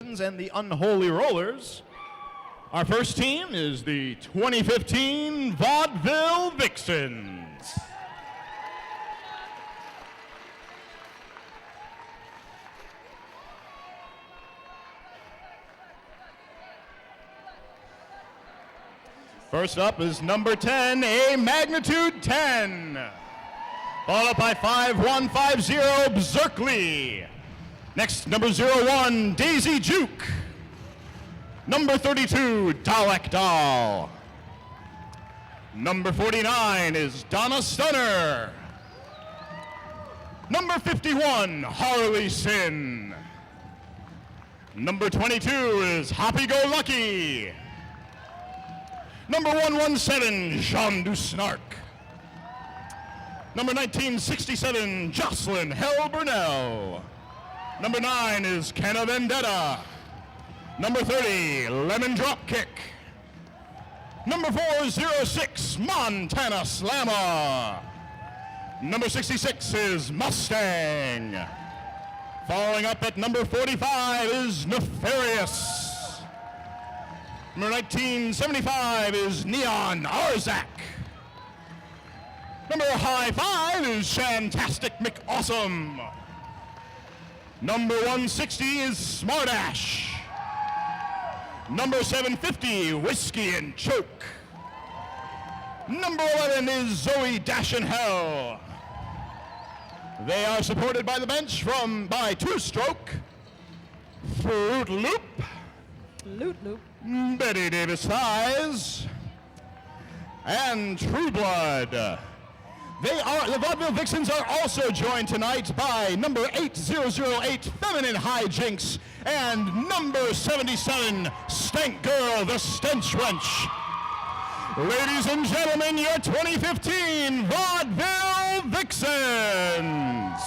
And the Unholy Rollers. Our first team is the 2015 Vaudeville Vixens. First up is number 10, a magnitude 10. Followed by 5150, Berserkly. Next, number 01, Daisy Juke. Number 32, Dalek Doll. Number 49 is Donna Stunner. Number 51, Harley Sin. Number 22 is Happy Go Lucky. Number 117, Jean du Snark. Number 1967, Jocelyn Hell Burnell. Number 9 is Kenna Vendetta. Number 30, Lemon Dropkick. Number 406, Montana Slammer. Number 66 is Mustang. Following up at number 45 is Nefarious. Number 1975 is Neon Arzak. Number high 5 is Shantastic McAwesome. Number 160 is Smartash. Number 750, Whiskey and Choke. Number 11 is Zoe Dash and Hell. They are supported by the bench by Two Stroke, Fruit Loop, Betty Davis Thighs, and True Blood. The Vaudeville Vixens are also joined tonight by number 8008, Feminine Hijinks, and number 77, Stank Girl, the Stench Wench. Ladies and gentlemen, your 2015 Vaudeville Vixens.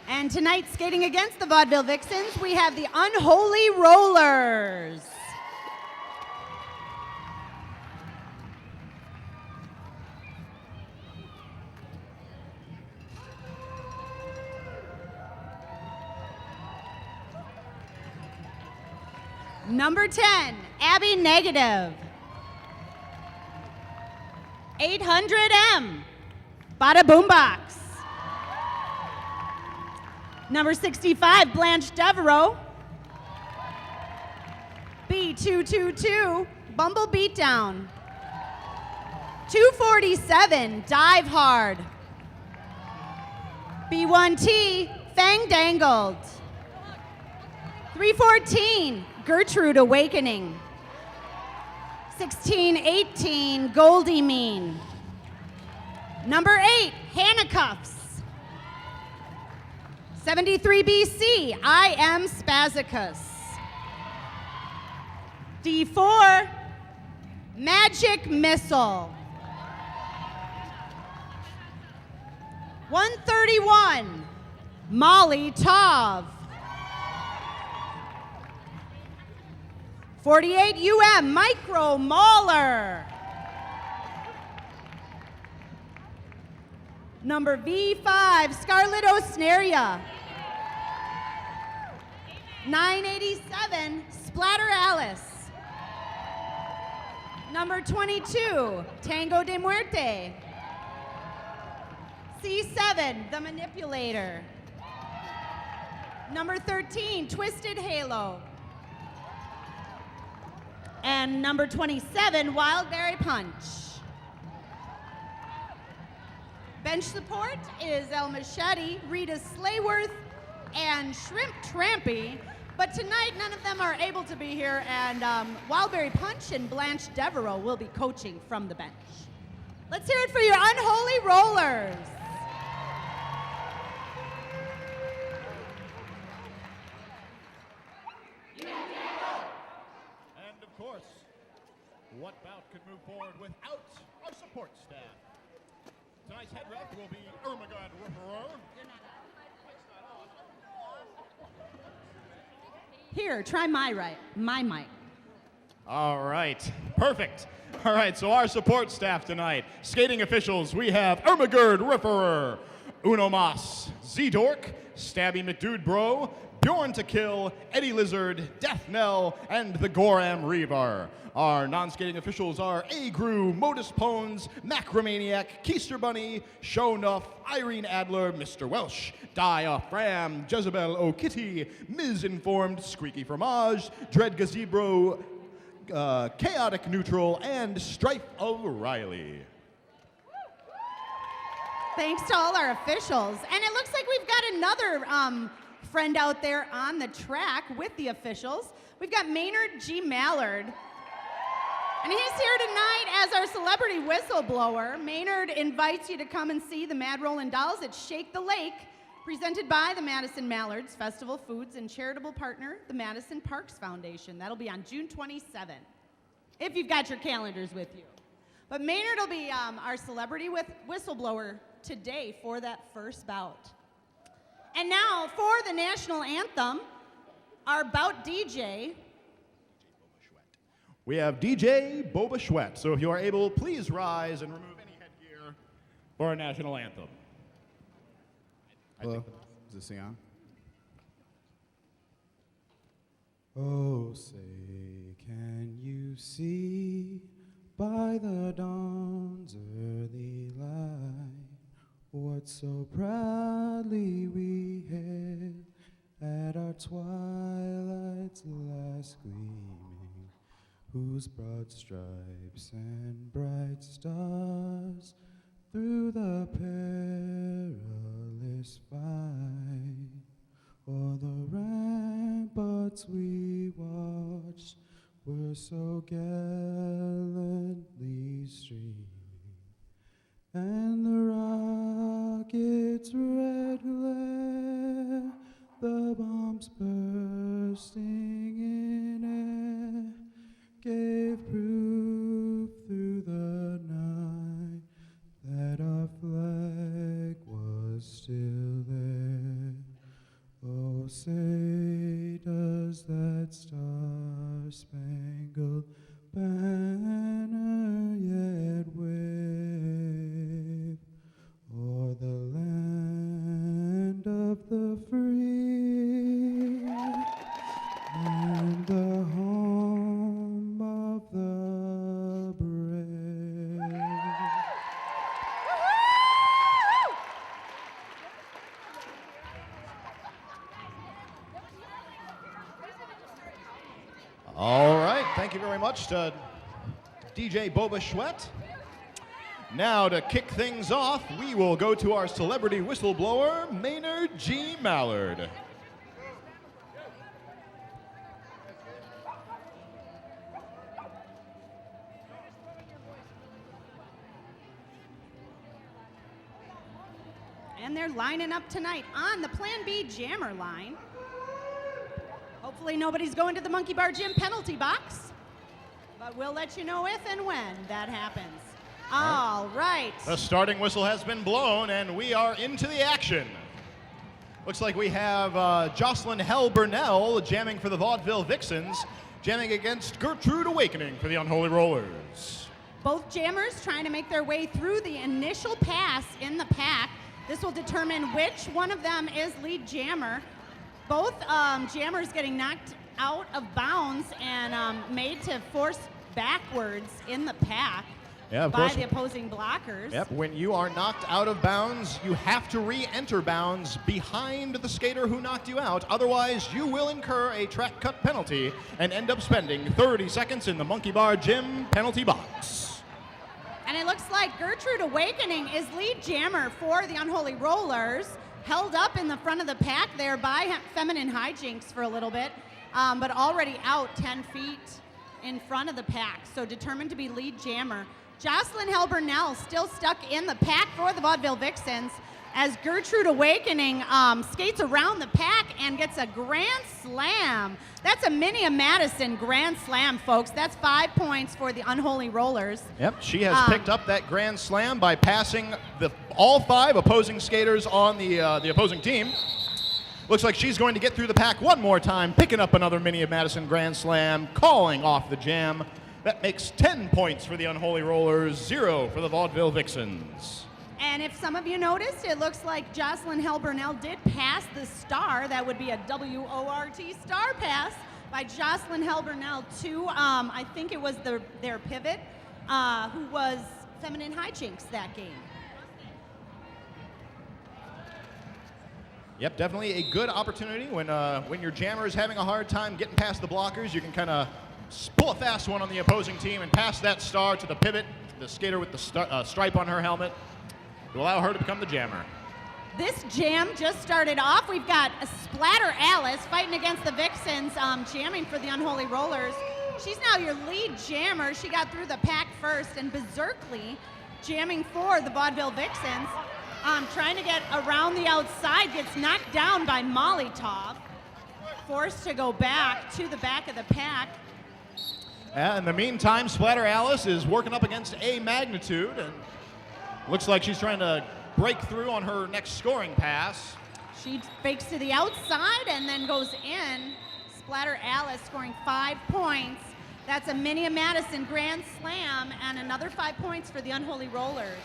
And tonight, skating against the Vaudeville Vixens, we have the Unholy Rollers. Number 10, Abby Negative. 800M, Bada Boombox. Number 65, Blanche Devereaux. B222, Bumble Beatdown. 247, Dive Hard. B1T, Fang Dangled. 314, Gertrude Awakening. 1618, Goldie Mean. Number 8, Hannah Cuffs. 73 BC, I Am Spazicus. D4, Magic Missile. 131, Molly Tov. 48 UM, Micro Mauler. Number V5, Scarlet Osneria. 987, Splatter Alice. Number 22, Tango de Muerte. C7, The Manipulator. Number 13, Twisted Halo. And number 27, Wildberry Punch. Bench support is El Machete, Rita Slayworth, and Shrimp Trampy. But tonight, none of them are able to be here, and Wildberry Punch and Blanche Devereaux will be coaching from the bench. Let's hear it for your Unholy Rollers. And of course, what bout could move forward without our support staff? Tonight's head ref will be Ermagod Ripperer. Here, try my mic. All right, perfect. All right, so our support staff tonight. Skating officials, we have Ermagerd Rifferer, Uno Mas, Z-Dork, Stabby McDude Bro, Bjorn to Kill, Eddie Lizard, Death Knell, and the Goram Reaver. Our non-skating officials are A-Gru, Modus Pones, Macromaniac, Keister Bunny, Shownuff, Irene Adler, Mr. Welsh, Dia Fram, Jezebel O'Kitty, Ms. Informed, Squeaky Fromage, Dread Gazebro, Chaotic Neutral, and Strife of Riley. Thanks to all our officials. And it looks like we've got another friend out there on the track with the officials. We've got Maynard G. Mallard. And he's here tonight as our celebrity whistleblower. Maynard invites you to come and see the Mad Rollin' Dolls at Shake the Lake, presented by the Madison Mallards, Festival Foods, and charitable partner, the Madison Parks Foundation. That'll be on June 27th, if you've got your calendars with you. But Maynard will be our celebrity whistleblower today for that first bout. And now for the national anthem, our bout DJ. We have DJ Boba Schwett. So if you are able, please rise and remove any headgear for our national anthem. Hello, is this on? Oh, say, can you see by the dawn's early light what so proudly we hailed at our twilight's last gleaming, whose broad stripes and bright stars through the perilous fight o'er the ramparts we watched were so gallantly streaming, and the rocket's red glare, the bombs bursting in air, gave proof through the night that our flag was still there. Oh, say, does that star-spangled banner yet wave o'er the land of the free and the home of the brave? All right, thank you very much to DJ Boba Schwett. Now to kick things off, we will go to our celebrity whistleblower, Maynard G. Mallard. And they're lining up tonight on the Plan B Jammer line. Hopefully nobody's going to the Monkey Bar Gym penalty box, but we'll let you know if and when that happens. All right. The starting whistle has been blown, and we are into the action. Looks like we have Jocelyn Hell Burnell jamming for the Vaudeville Vixens, jamming against Gertrude Awakening for the Unholy Rollers. Both jammers trying to make their way through the initial pass in the pack. This will determine which one of them is lead jammer. Both jammers getting knocked out of bounds and made to force backwards in the pack by the opposing blockers. Yep, when you are knocked out of bounds, you have to re-enter bounds behind the skater who knocked you out. Otherwise, you will incur a track cut penalty and end up spending 30 seconds in the Monkey Bar Gym penalty box. And it looks like Gertrude Awakening is lead jammer for the Unholy Rollers, held up in the front of the pack there by Feminine Hijinks for a little bit, but already out 10 feet in front of the pack, so determined to be lead jammer. Jocelyn Hell Burnell still stuck in the pack for the Vaudeville Vixens as Gertrude Awakening skates around the pack and gets a grand slam. That's a Minia Madison grand slam, folks. That's 5 points for the Unholy Rollers. Yep, she has picked up that grand slam by passing all 5 opposing skaters on the opposing team. Looks like she's going to get through the pack one more time, picking up another Minia Madison grand slam, calling off the jam. That makes 10 points for the Unholy Rollers, 0 for the Vaudeville Vixens. And if some of you noticed, it looks like Jocelyn Hell-Burnell did pass the star. That would be a W-O-R-T star pass by Jocelyn Hell-Burnell to, I think it was their pivot, who was Feminine Hijinks that game. Yep, definitely a good opportunity when your jammer is having a hard time getting past the blockers. You can kind of pull a fast one on the opposing team and pass that star to the pivot, the skater with the stripe on her helmet, to allow her to become the jammer. This jam just started off. We've got a Splatter Alice fighting against the Vixens, jamming for the Unholy Rollers. She's now your lead jammer. She got through the pack first, and Berserkly jamming for the Vaudeville Vixens. Trying to get around the outside, gets knocked down by Molotov. Forced to go back to the back of the pack. In the meantime, Splatter Alice is working up against A Magnitude, and looks like she's trying to break through on her next scoring pass. She fakes to the outside and then goes in. Splatter Alice scoring 5 points. That's a Minia Madison Grand Slam and another 5 points for the Unholy Rollers.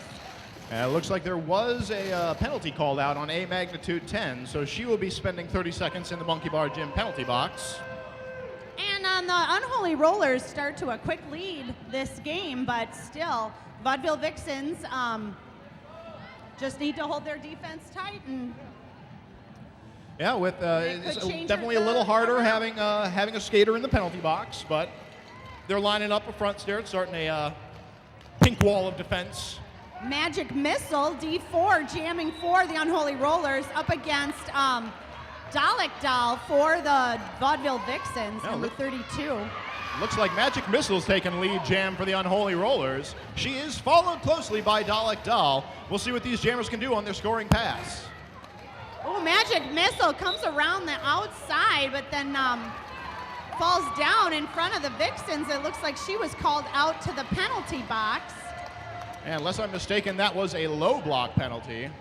It looks like there was a penalty called out on A Magnitude 10, so she will be spending 30 seconds in the Monkey Bar Gym penalty box. And the Unholy Rollers start to a quick lead this game, but still, Vaudeville Vixens just need to hold their defense tight. And yeah, with it's definitely a little harder having a skater in the penalty box, but they're lining up a front stair, starting a pink wall of defense. Magic Missile, D4, jamming for the Unholy Rollers up against Dalek Doll for the Vaudeville Vixens, number 32. Looks like Magic Missile's taking lead jam for the Unholy Rollers. She is followed closely by Dalek Doll. We'll see what these jammers can do on their scoring pass. Oh, Magic Missile comes around the outside, but then falls down in front of the Vixens. It looks like she was called out to the penalty box. And unless I'm mistaken, that was a low block penalty.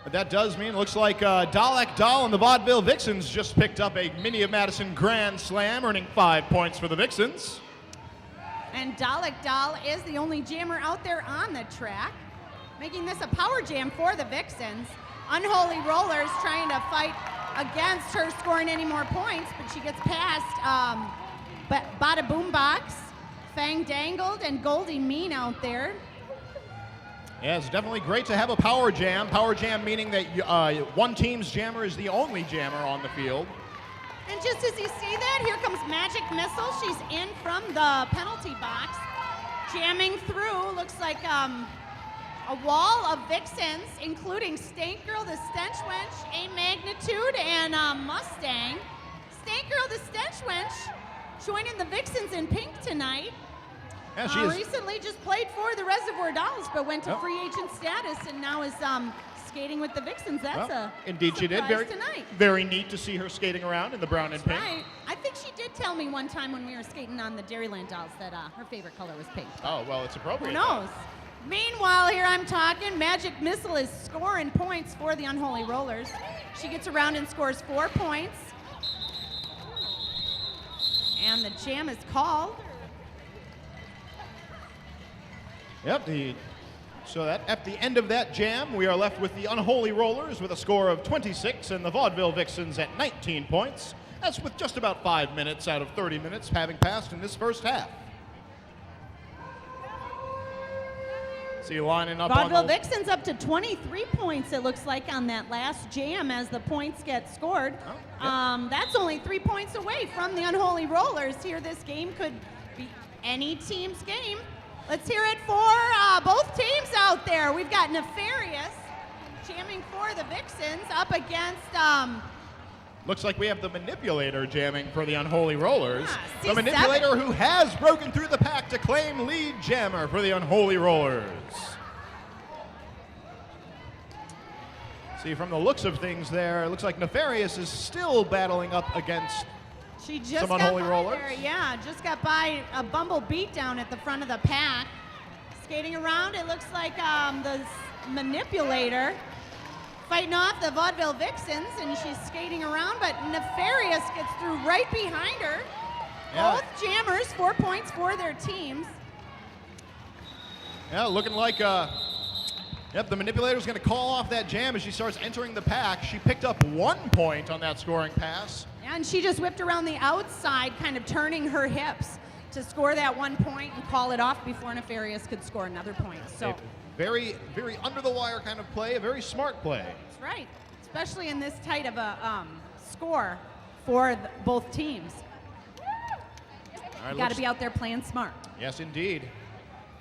But that does mean it looks like Dalek Doll and the Vaudeville Vixens just picked up a Minia Madison Grand Slam, earning 5 points for the Vixens. And Dalek Doll is the only jammer out there on the track, making this a power jam for the Vixens. Unholy Rollers trying to fight against her scoring any more points, but she gets past Bada Boombox, Fang Dangled, and Goldie Mean out there. Yeah, it's definitely great to have a power jam. Power jam meaning that one team's jammer is the only jammer on the field. And just as you see that, here comes Magic Missile. She's in from the penalty box, jamming through. Looks like a wall of Vixens, including Stank Girl, the Stench Wench, A Magnitude, and Mustang. Stank Girl, the Stench Wench, joining the Vixens in pink tonight. Yeah, she recently just played for the Reservoir Dolls, but went to free agent status and now is skating with the Vixens. That's indeed she did. Very neat to see her skating around in the brown and pink. Right. I think she did tell me one time when we were skating on the Dairyland Dolls that her favorite color was pink. Oh, well, it's appropriate. Who knows? Meanwhile, here I'm talking, Magic Missile is scoring points for the Unholy Rollers. She gets around and scores 4 points. And the jam is called. Yep, so that at the end of that jam, we are left with the Unholy Rollers with a score of 26 and the Vaudeville Vixens at 19 points. That's with just about 5 minutes out of 30 minutes having passed in this first half. See you lining up Vaudeville on the Vixens up to 23 points, it looks like, on that last jam as the points get scored. Oh, yep. That's only 3 points away from the Unholy Rollers. Here, this game could be any team's game. Let's hear it for both teams out there. We've got Nefarious jamming for the Vixens up against... Looks like we have the Manipulator jamming for the Unholy Rollers. Yeah, the Manipulator who has broken through the pack to claim lead jammer for the Unholy Rollers. See, from the looks of things there, it looks like Nefarious is still battling up against She just some got Unholy by Rollers. there, yeah, just got by a Bumble beatdown at the front of the pack. Skating around, it looks like the Manipulator fighting off the Vaudeville Vixens, and she's skating around, but Nefarious gets through right behind her. Yeah. Both jammers, 4 points for their teams. Yeah, looking like, yep, the manipulator's going to call off that jam as she starts entering the pack. She picked up 1 point on that scoring pass. And she just whipped around the outside, kind of turning her hips to score that 1 point and call it off before Nefarious could score another point. So A very, very under the wire kind of play, a very smart play. that's right, especially in this tight of a score for both teams. All right, You got to be out there playing smart. Yes, indeed.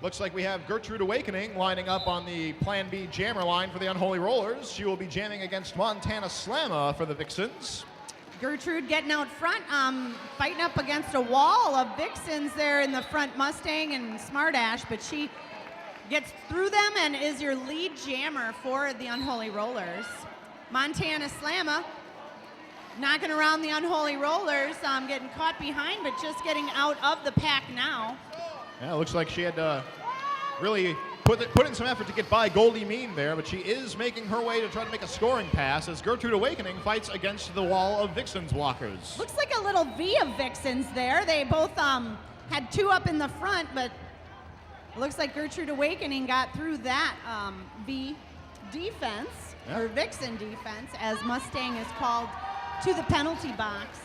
Looks like we have Gertrude Awakening lining up on the Plan B jammer line for the Unholy Rollers. She will be jamming against Montana Slamma for the Vixens. Gertrude getting out front, fighting up against a wall of Vixens there in the front, Mustang and Smartash, but she gets through them and is your lead jammer for the Unholy Rollers. Montana Slamma knocking around the Unholy Rollers, getting caught behind, but just getting out of the pack now. Yeah, it looks like she had to really put in some effort to get by Goldie Mean there, but she is making her way to try to make a scoring pass as Gertrude Awakening fights against the wall of Vixens blockers. Looks like a little V of Vixens there. They both had 2 up in the front, but it looks like Gertrude Awakening got through that V defense, or Vixen defense, as Mustang is called to the penalty box.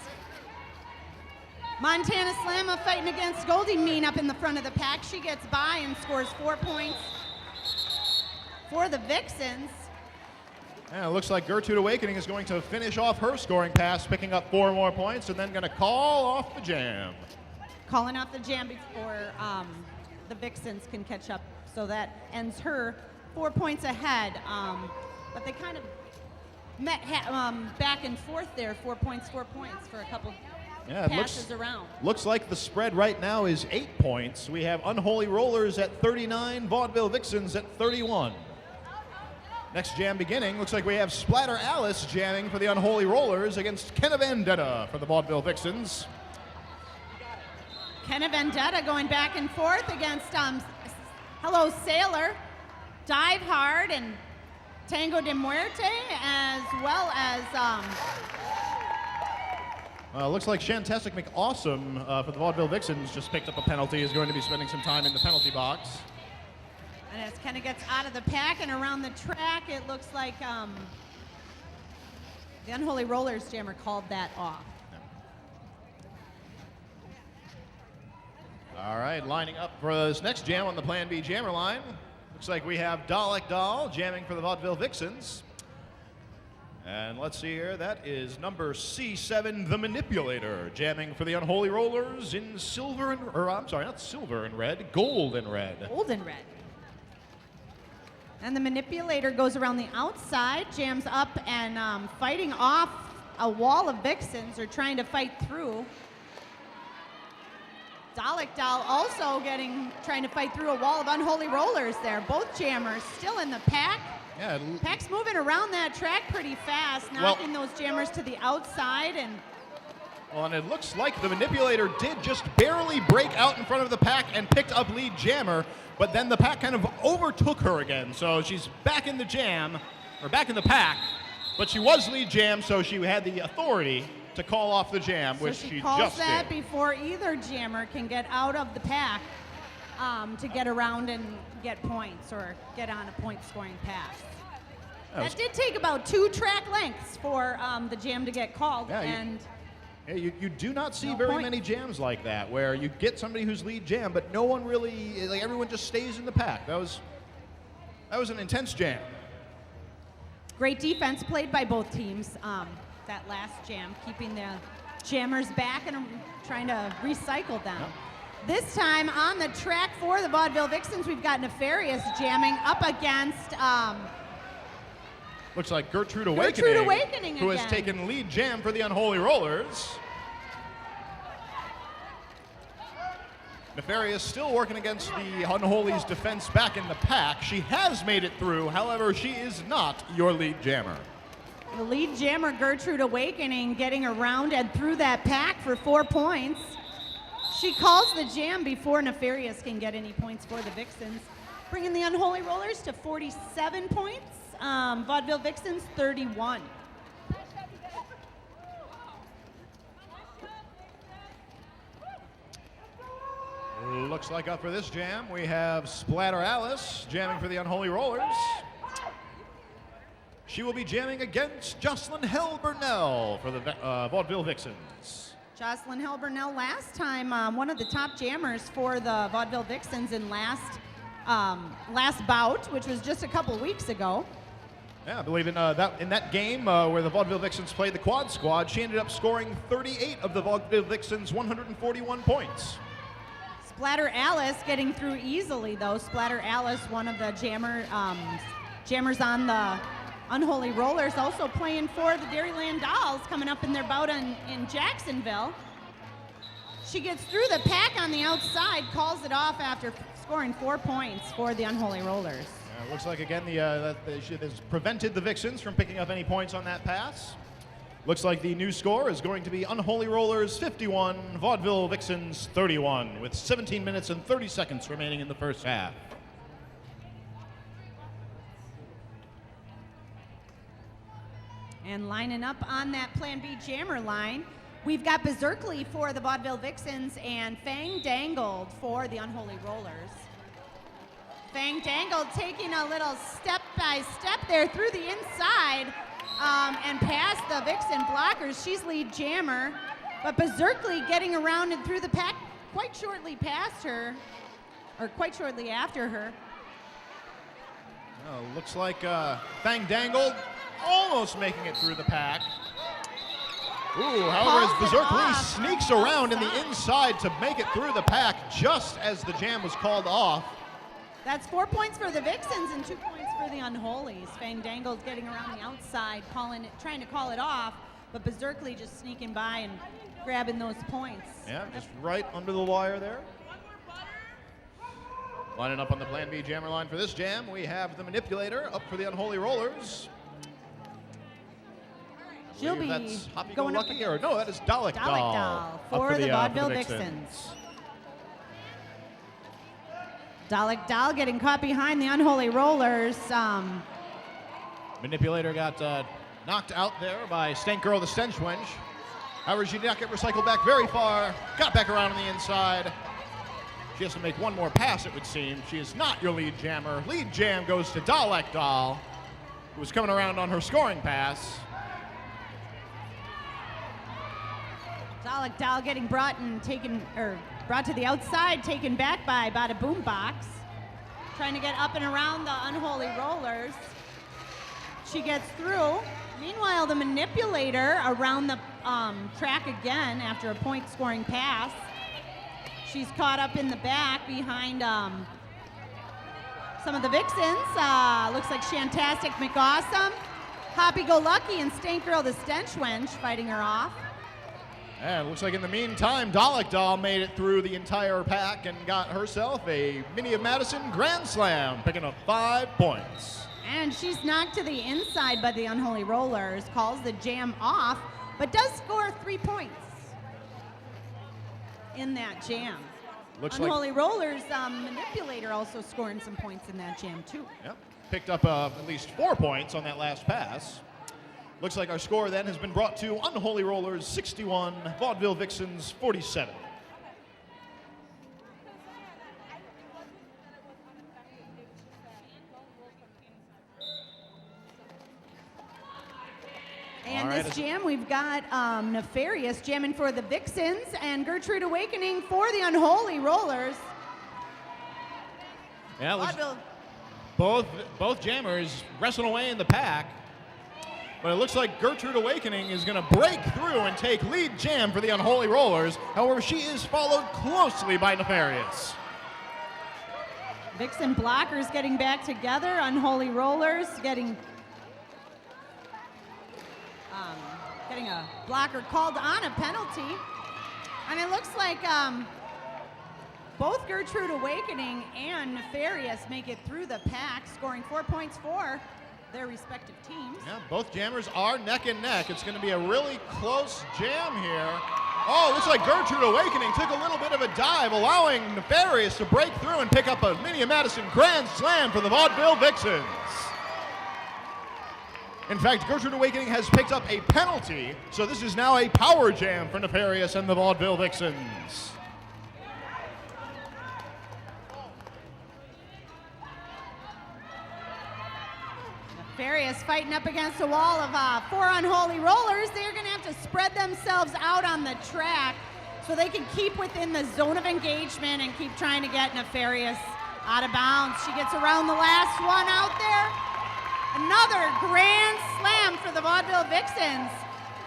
Montana Slamma fighting against Goldie Mean up in the front of the pack. She gets by and scores 4 points for the Vixens. Yeah, it looks like Gertrude Awakening is going to finish off her scoring pass, picking up 4 more points, and then going to call off the jam. Calling off the jam before the Vixens can catch up. So that ends her 4 points ahead. But they kind of met back and forth there, 4 points for a couple passes around. Looks like the spread right now is 8 points. We have Unholy Rollers at 39, Vaudeville Vixens at 31. Next jam beginning, looks like we have Splatter Alice jamming for the Unholy Rollers against Kenna Vendetta for the Vaudeville Vixens. Kenna Vendetta going back and forth against Hello Sailor, Dive Hard, and Tango de Muerte, as well as looks like Shantastic McAwesome for the Vaudeville Vixens just picked up a penalty, is going to be spending some time in the penalty box. and as Kenna gets out of the pack and around the track, it looks like the Unholy Rollers jammer called that off. All right, lining up for this next jam on the Plan B jammer line. Looks like we have Dalek Doll jamming for the Vaudeville Vixens. And let's see here, that is number C7, The Manipulator, jamming for the Unholy Rollers in silver and, or I'm sorry, not silver and red, gold and red. Gold and red. And the Manipulator goes around the outside, jams up and fighting off a wall of Vixens, or trying to fight through. Dalek Doll also trying to fight through a wall of Unholy Rollers there. Both jammers still in the pack. Yeah. Pack's moving around that track pretty fast, knocking those jammers to the outside. And it looks like the Manipulator did just barely break out in front of the pack and picked up lead jammer, but then the pack kind of overtook her again. So she's back in the jam, or back in the pack, but she was lead jam, so she had the authority to call off the jam, which so she she calls just that did. before either jammer can get out of the pack to get around and get points or get on a point-scoring pass. That did take about 2 track lengths for the jam to get called. Yeah, you do not see No very point. many jams like that, where you get somebody who's lead jam, but no one really, like everyone just stays in the pack. That was an intense jam. Great defense played by both teams. That last jam, keeping the jammers back and trying to recycle them. Yep. This time on the track for the Vaudeville Vixens, we've got Nefarious jamming up against Looks like Gertrude Gertrude Awakening, Awakening who has again. taken lead jam for the Unholy Rollers. Nefarious still working against the Unholy's defense back in the pack. She has made it through, however, she is not your lead jammer. the lead jammer, Gertrude Awakening, getting around and through that pack for 4 points. She calls the jam before Nefarious can get any points for the Vixens, bringing the Unholy Rollers to 47 points. Vaudeville Vixens, 31. Looks like up for this jam, we have Splatter Alice jamming for the Unholy Rollers. She will be jamming against Jocelyn Hell Burnell for the Vaudeville Vixens. Jocelyn Hell Burnell last time, one of the top jammers for the Vaudeville Vixens in last bout, which was just a couple weeks ago. Yeah, I believe in that game where the Vaudeville Vixens played the Quad Squad, she ended up scoring 38 of the Vaudeville Vixens' 141 points. Splatter Alice getting through easily, though. Splatter Alice, one of the jammers on the Unholy Rollers, also playing for the Dairyland Dolls, coming up in their bout in Jacksonville. She gets through the pack on the outside, calls it off after scoring 4 points for the Unholy Rollers. It looks like, again, she has prevented the Vixens from picking up any points on that pass. Looks like the new score is going to be Unholy Rollers 51, Vaudeville Vixens 31, with 17 minutes and 30 seconds remaining in the first half. And lining up on that Plan B jammer line, we've got Berserkly for the Vaudeville Vixens and Fang Dangled for the Unholy Rollers. Fang Dangled taking a little step-by-step there through the inside and past the Vixen blockers. She's lead jammer, but Berserkly getting around and through the pack quite shortly past her, or quite shortly after her. Looks like Fang Dangled almost making it through the pack. Ooh, however, as Berserkly sneaks around in the inside to make it through the pack just as the jam was called off. That's 4 points for the Vixens and 2 points for the Unholies. Fang Dangle's getting around the outside, trying to call it off, but Berserkly just sneaking by and grabbing those points. Yeah, just right under the wire there. Lining up on the Plan B jammer line for this jam, we have the Manipulator up for the Unholy Rollers. She'll be that's Happy Go going Lucky, up or no, that is Dalek Doll. For the Vaudeville Vixens. Vixens. Dalek Doll getting caught behind the Unholy Rollers. Manipulator got knocked out there by Stank Girl the Stench Wench. However, she did not get recycled back very far. Got back around on the inside. She has to make one more pass, it would seem. She is not your lead jammer. Lead jam goes to Dalek Doll, who was coming around on her scoring pass. Dalek Doll getting brought to the outside, taken back by Bada Boombox. Trying to get up and around the Unholy Rollers. She gets through. Meanwhile, the Manipulator around the track again after a point-scoring pass. She's caught up in the back behind some of the Vixens. Looks like Shantastic McAwesome, Happy Go Lucky, and Stank Girl the Stench Wench fighting her off. And it looks like in the meantime, Dalek Doll made it through the entire pack and got herself a Minnie of Madison Grand Slam, picking up 5 points. And she's knocked to the inside by the Unholy Rollers, calls the jam off, but does score 3 points in that jam. Looks Unholy Rollers Manipulator also scoring some points in that jam too. Yep, picked up at least 4 points on that last pass. Looks like our score then has been brought to Unholy Rollers 61, Vaudeville Vixens 47. And this jam, we've got Nefarious jamming for the Vixens and Gertrude Awakening for the Unholy Rollers. Yeah, both jammers wrestling away in the pack. But it looks like Gertrude Awakening is going to break through and take lead jam for the Unholy Rollers. However, she is followed closely by Nefarious. Vixen blockers getting back together. Unholy Rollers getting a blocker called on a penalty. And it looks like both Gertrude Awakening and Nefarious make it through the pack, scoring 4 points for their respective teams. Yeah, both jammers are neck and neck. It's going to be a really close jam here. Oh, looks like Gertrude Awakening took a little bit of a dive, allowing Nefarious to break through and pick up a Minnie of Madison Grand Slam for the Vaudeville Vixens. In fact, Gertrude Awakening has picked up a penalty, so this is now a power jam for Nefarious and the Vaudeville Vixens. Nefarious fighting up against a wall of 4 Unholy Rollers. They're going to have to spread themselves out on the track so they can keep within the zone of engagement and keep trying to get Nefarious out of bounds. She gets around the last one out there. Another grand slam for the Vaudeville Vixens.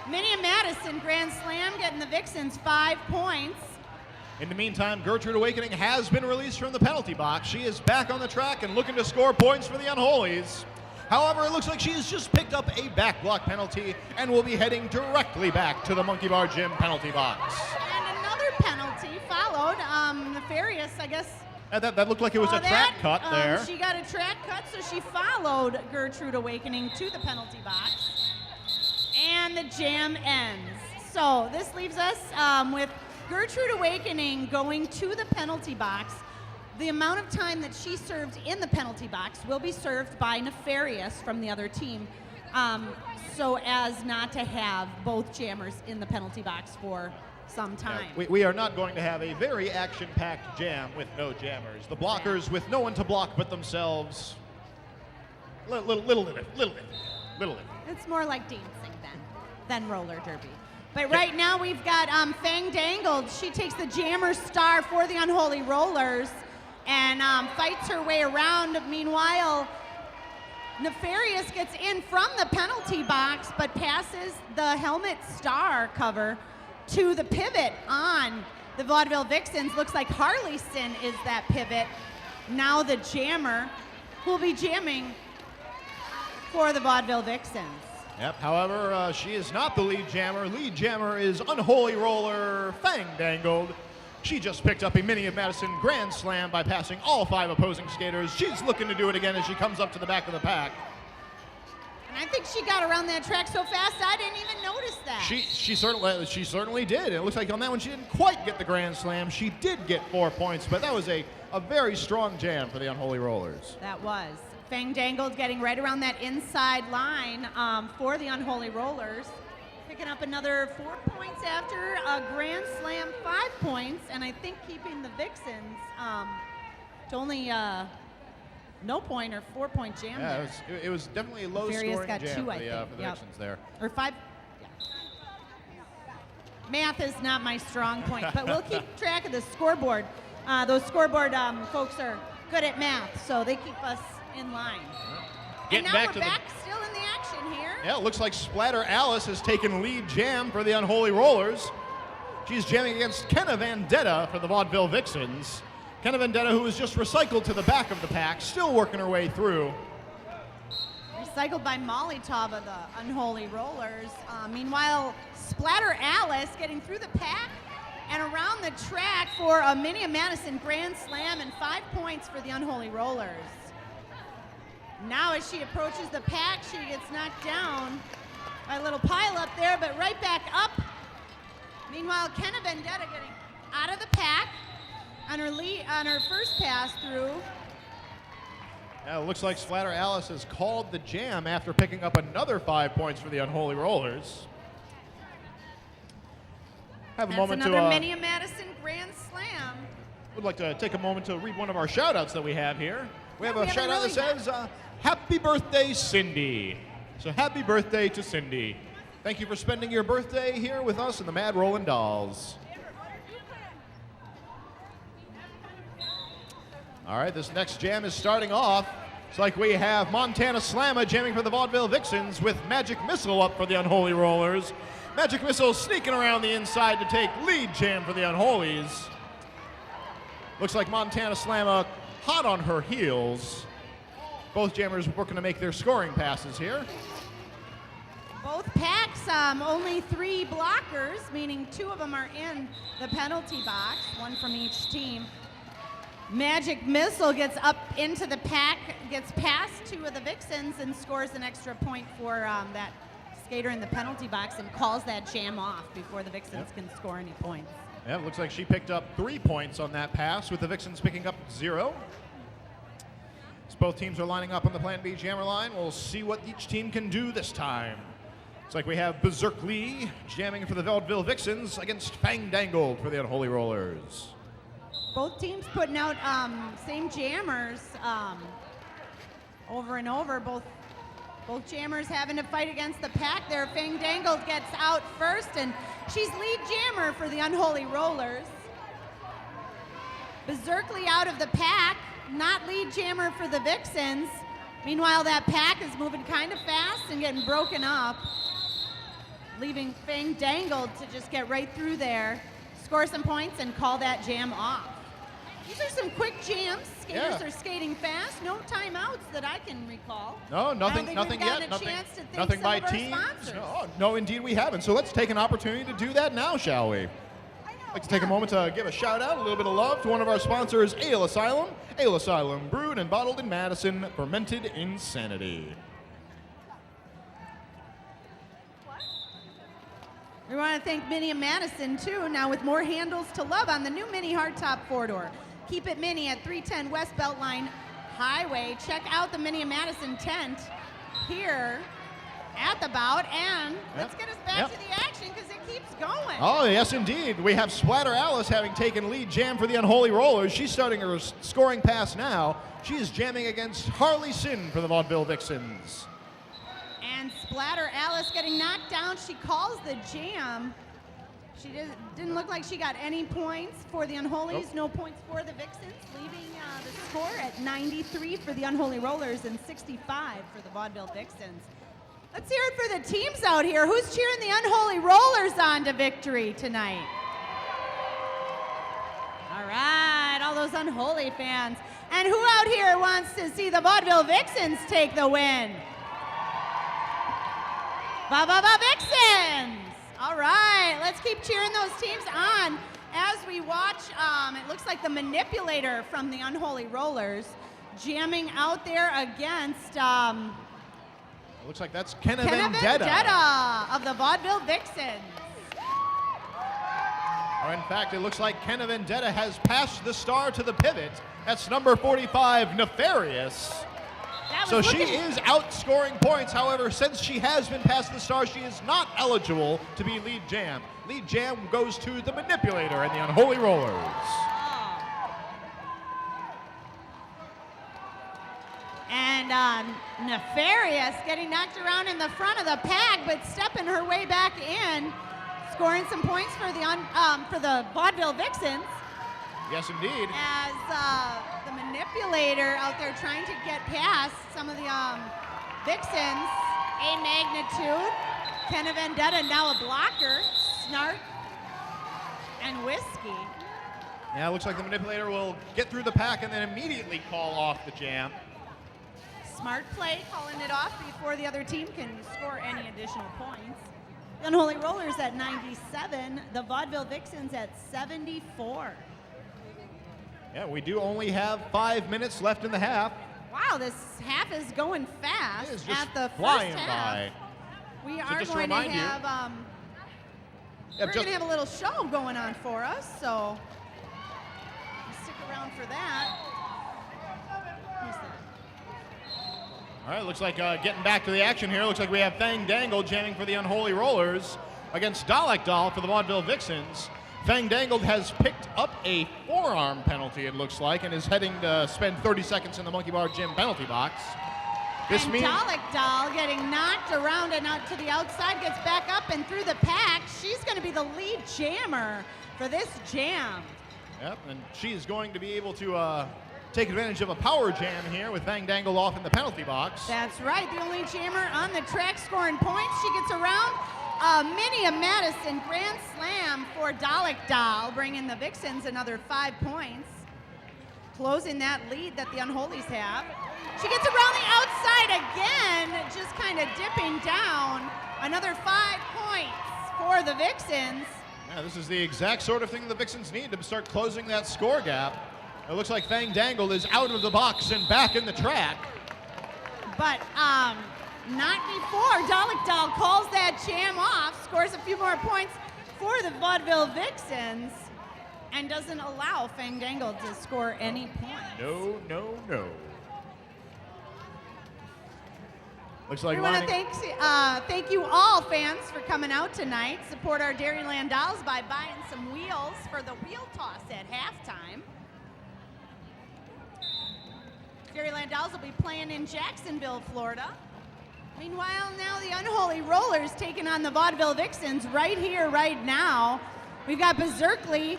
Minnie and Madison grand slam getting the Vixens 5 points. In the meantime, Gertrude Awakening has been released from the penalty box. She is back on the track and looking to score points for the Unholies. However, it looks like she's just picked up a back block penalty and will be heading directly back to the Monkey Bar Gym penalty box. And another penalty followed. Nefarious, I guess. That looked like it was a track cut there. She got a track cut, so she followed Gertrude Awakening to the penalty box. And the jam ends. So this leaves us with Gertrude Awakening going to the penalty box. The amount of time that she served in the penalty box will be served by Nefarious from the other team, so as not to have both jammers in the penalty box for some time. Yeah, we are not going to have a very action-packed jam with no jammers. The blockers with no one to block but themselves. Little bit. It's more like dancing than roller derby. But right now we've got Fang Dangled. She takes the jammer star for the Unholy Rollers and fights her way around. Meanwhile, Nefarious gets in from the penalty box but passes the helmet star cover to the pivot on the Vaudeville Vixens. Looks like Harleyson is that pivot. Now the jammer will be jamming for the Vaudeville Vixens. Yep, however, she is not the lead jammer. Lead jammer is Unholy Roller Fang Dangled. She just picked up a Minnie of Madison grand slam by passing all 5 opposing skaters. She's looking to do it again as she comes up to the back of the pack. And I think she got around that track so fast I didn't even notice that. She certainly did. It looks like on that one she didn't quite get the grand slam. She did get 4 points, but that was a very strong jam for the Unholy Rollers. That was. Fang Dangled getting right around that inside line for the Unholy Rollers. Picking up another 4 points after a grand slam, 5 points, and I think keeping the Vixens to only no point or 4 point jam. Yeah, it was definitely a low scoring got jam 2, for I the think. Vixens there. Or 5. Yeah. Math is not my strong point, but we'll keep track of the scoreboard. Those scoreboard folks are good at math, so they keep us in line. Getting and now back we're back still in the action here. Yeah, it looks like Splatter Alice has taken lead jam for the Unholy Rollers. She's jamming against Kenna Vendetta for the Vaudeville Vixens. Kenna Vendetta, who was just recycled to the back of the pack, still working her way through. Recycled by Molly Tava, the Unholy Rollers. Meanwhile, Splatter Alice getting through the pack and around the track for a Minnie and Madison grand slam and 5 points for the Unholy Rollers. Now as she approaches the pack, she gets knocked down by a little pile up there, but right back up. Meanwhile, Kenna Vendetta getting out of the pack on her first pass through. Yeah, it looks like Splatter Alice has called the jam after picking up another 5 points for the Unholy Rollers. Have a That's moment another to. Minnie and Madison grand slam. Would like to take a moment to read one of our shout-outs that we have here. We have a haven't shout-out really that says, "Happy birthday, Cindy." So happy birthday to Cindy. Thank you for spending your birthday here with us in the Mad Rollin' Dolls. All right, this next jam is starting off. It's like we have Montana Slamma jamming for the Vaudeville Vixens with Magic Missile up for the Unholy Rollers. Magic Missile sneaking around the inside to take lead jam for the Unholies. Looks like Montana Slamma hot on her heels. Both jammers working to make their scoring passes here. Both packs, only 3 blockers, meaning 2 of them are in the penalty box, 1 from each team. Magic Missile gets up into the pack, gets past 2 of the Vixens, and scores an extra point for that skater in the penalty box and calls that jam off before the Vixens can score any points. Yeah, it looks like she picked up 3 points on that pass, with the Vixens picking up 0. As both teams are lining up on the Plan B jammer line, we'll see what each team can do this time. It's like we have Berserk Lee jamming for the Vaudeville Vixens against Fang Dangled for the Unholy Rollers. Both teams putting out same jammers over and over. Both Both jammers having to fight against the pack there. Fang Dangled gets out first, and she's lead jammer for the Unholy Rollers. Berserkly out of the pack, not lead jammer for the Vixens. Meanwhile, that pack is moving kind of fast and getting broken up, leaving Fang Dangled to just get right through there, score some points, and call that jam off. These are some quick jams. Skaters are skating fast. No timeouts that I can recall. No, nothing yet. Nothing by teams. No, indeed we haven't. So let's take an opportunity to do that now, shall we? I'd like to take a moment to give a shout out, a little bit of love to one of our sponsors, Ale Asylum. Ale Asylum, brewed and bottled in Madison, fermented insanity. We want to thank Mini and Madison, too, now with more handles to love on the new Mini hardtop four-door. Keep it Mini at 310 West Beltline Highway. Check out the Mini and Madison tent here at the bout, and let's get us back to the action because it keeps going. Oh, yes, indeed. We have Splatter Alice having taken lead jam for the Unholy Rollers. She's starting her scoring pass now. She is jamming against Harley Sin for the Vaudeville Vixens. And Splatter Alice getting knocked down. She calls the jam. She didn't look like she got any points for the Unholies. Nope. No points for the Vixens, leaving the score at 93 for the Unholy Rollers and 65 for the Vaudeville Vixens. Let's hear it for the teams out here. Who's cheering the Unholy Rollers on to victory tonight? All right, all those Unholy fans. And who out here wants to see the Vaudeville Vixens take the win? Vixens! All right, let's keep cheering those teams on as we watch. It looks like the manipulator from the Unholy Rollers jamming out there against. It looks like that's Kenna Vendetta of the Vaudeville Vixens. Or in fact, it looks like Kenna Vendetta has passed the star to the pivot. That's number 45, Nefarious. So she is outscoring points. However, since she has been past the star, she is not eligible to be lead jam. Lead jam goes to the manipulator and the Unholy Rollers. And Nefarious getting knocked around in the front of the pack, but stepping her way back in, scoring some points for the Vaudeville Vixens. Yes, indeed. As the manipulator out there trying to get past some of the Vixens. A magnitude. Kenna Vendetta now a blocker. Snark and Whiskey. Yeah, it looks like the manipulator will get through the pack and then immediately call off the jam. Smart play, calling it off before the other team can score any additional points. The Unholy Rollers at 97. The Vaudeville Vixens at 74. Yeah, we do only have 5 minutes left in the half. Wow, this half is going fast. It is just at the flying first half. by. We So are just to going to remind you- have we're going to have a little show going on for us, so stick around for that. Who's that? All right, looks like getting back to the action here. Looks like we have Fang Dangle jamming for the Unholy Rollers against Dalek Doll for the Vaudeville Vixens. Fang Dangled has picked up a forearm penalty, it looks like, and is heading to spend 30 seconds in the Monkey Bar Gym penalty box. This and means Dalek Doll getting knocked around and out to the outside, gets back up and through the pack. She's going to be the lead jammer for this jam. Yep, and she is going to be able to take advantage of a power jam here with Fang Dangled off in the penalty box. That's right, the only jammer on the track scoring points. She gets around. Mini of Madison grand slam for Dalek Doll, bringing the Vixens another 5 points, closing that lead that the Unholies have. She gets around the outside again, just kind of dipping down. Another 5 points for the Vixens. Yeah, this is the exact sort of thing the Vixens need to start closing that score gap. It looks like Fang Dangled is out of the box and back in the track. But not before. Dalek Doll calls that jam off, scores a few more points for the Vaudeville Vixens, and doesn't allow Fang Dangled to score any points. No. Looks like we want to thank you all fans for coming out tonight. Support our Dairyland Dolls by buying some wheels for the wheel toss at halftime. Dairyland Dolls will be playing in Jacksonville, Florida. Meanwhile, now the Unholy Rollers taking on the Vaudeville Vixens right here, right now. We've got Berserkly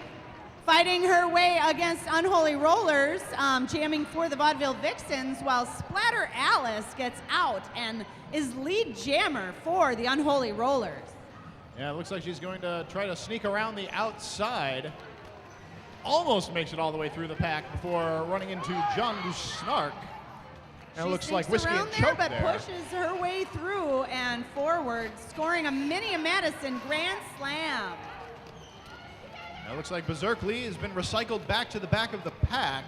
fighting her way against Unholy Rollers, jamming for the Vaudeville Vixens, while Splatter Alice gets out and is lead jammer for the Unholy Rollers. Yeah, it looks like she's going to try to sneak around the outside. Almost makes it all the way through the pack before running into John Snark. And it looks like Whiskey and Choke there, but pushes her way through and forward, scoring a Minnie Madison Grand Slam. Now it looks like Berserkly has been recycled back to the back of the pack.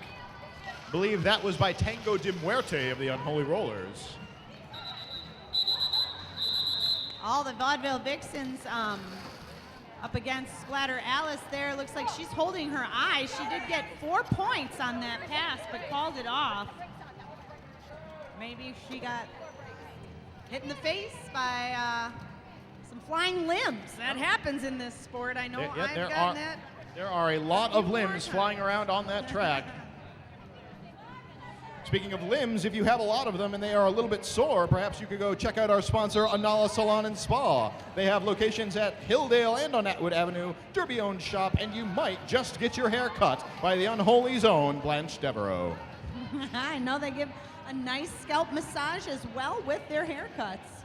I believe that was by Tango de Muerte of the Unholy Rollers. All the Vaudeville Vixens up against Splatter Alice there. Looks like she's holding her eye. She did get 4 points on that pass, but called it off. Maybe she got hit in the face by some flying limbs. That happens in this sport. I know I've gotten that. There are a lot of limbs flying around on that track. Speaking of limbs, if you have a lot of them and they are a little bit sore, perhaps you could go check out our sponsor, Anala Salon and Spa. They have locations at Hilldale and on Atwood Avenue, Derby-owned shop, and you might just get your hair cut by the Unholy's own Blanche Devereaux. I know they give a nice scalp massage as well with their haircuts.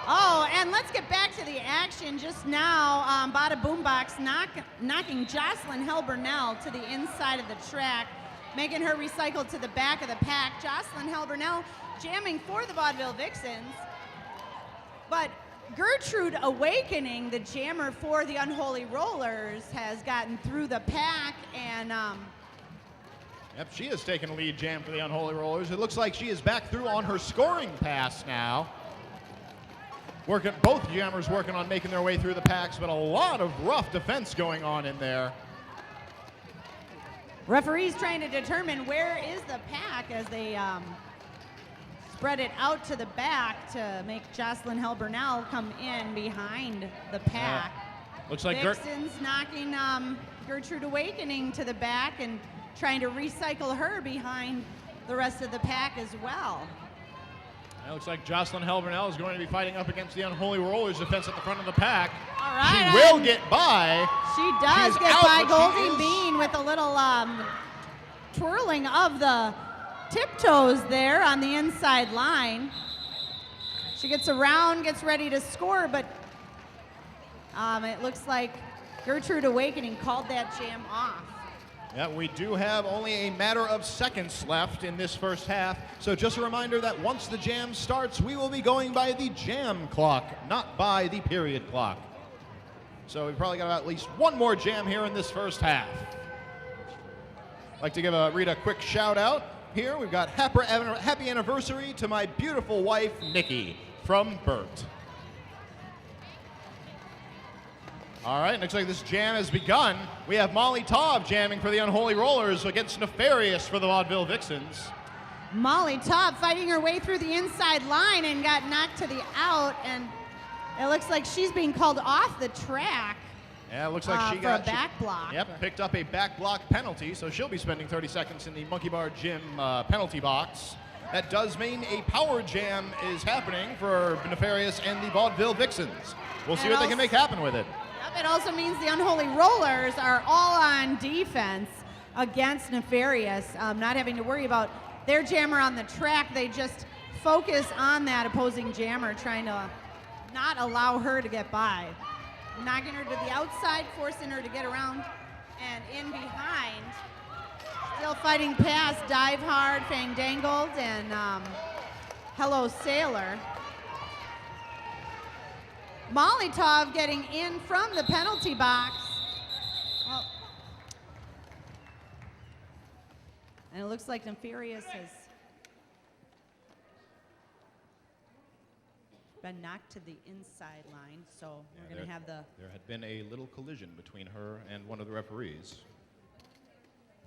Oh, and let's get back to the action just now. Bada Boombox knocking Jocelyn Hell-Burnell to the inside of the track, making her recycle to the back of the pack. Jocelyn Hell-Burnell jamming for the Vaudeville Vixens. But Gertrude Awakening, the jammer for the Unholy Rollers, has gotten through the pack and yep, she has taken a lead jam for the Unholy Rollers. It looks like she is back through on her scoring pass now. Both jammers working on making their way through the packs, but a lot of rough defense going on in there. Referees trying to determine where is the pack as they spread it out to the back to make Jocelyn Hell-Burnell come in behind the pack. Looks like Vixens knocking Gertrude Awakening to the back and trying to recycle her behind the rest of the pack as well. It looks like Jocelyn Hell-Burnell is going to be fighting up against the Unholy Rollers defense at the front of the pack. All right. She will get by. She does get by Goldie Bean with a little twirling of the tiptoes there on the inside line. She gets around, gets ready to score, but it looks like Gertrude Awakening called that jam off. Yeah, we do have only a matter of seconds left in this first half. So just a reminder that once the jam starts, we will be going by the jam clock, not by the period clock. So we've probably got at least one more jam here in this first half. I'd like to read a quick shout out here. We've got happy anniversary to my beautiful wife, Nikki, from Bert. All right, looks like this jam has begun. We have Molly Taub jamming for the Unholy Rollers against Nefarious for the Vaudeville Vixens. Molly Taub fighting her way through the inside line and got knocked to the out, and it looks like she's being called off the track. Yeah, it looks like she got a back block. Yep, picked up a back block penalty, so she'll be spending 30 seconds in the Monkey Bar Gym penalty box. That does mean a power jam is happening for Nefarious and the Vaudeville Vixens. We'll see what they can make happen with it. It also means the Unholy Rollers are all on defense against Nefarious, not having to worry about their jammer on the track. They just focus on that opposing jammer, trying to not allow her to get by. Knocking her to the outside, forcing her to get around and in behind. Still fighting past Dive Hard, Fandangled, and Hello Sailor. Molly Taub getting in from the penalty box. Well, and it looks like Nefarious has been knocked to the inside line, so we're going to have the... There had been a little collision between her and one of the referees.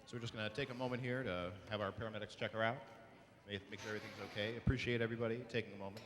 So we're just going to take a moment here to have our paramedics check her out, make sure everything's okay. Appreciate everybody taking a moment.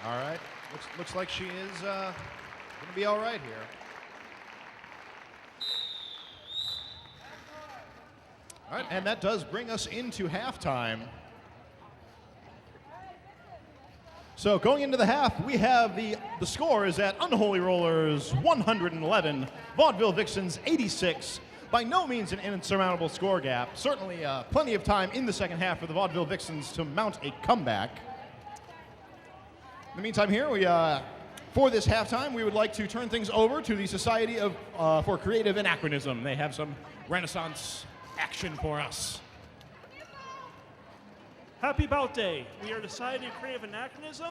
All right. Looks like she is going to be all right here. All right, and that does bring us into halftime. So going into the half, we have the score is at Unholy Rollers 111, Vaudeville Vixens 86. By no means an insurmountable score gap. Certainly plenty of time in the second half for the Vaudeville Vixens to mount a comeback. In the meantime here, for this halftime, we would like to turn things over to the Society for Creative Anachronism. They have some Renaissance action for us. Happy birthday. We are the Society of Creative Anachronism.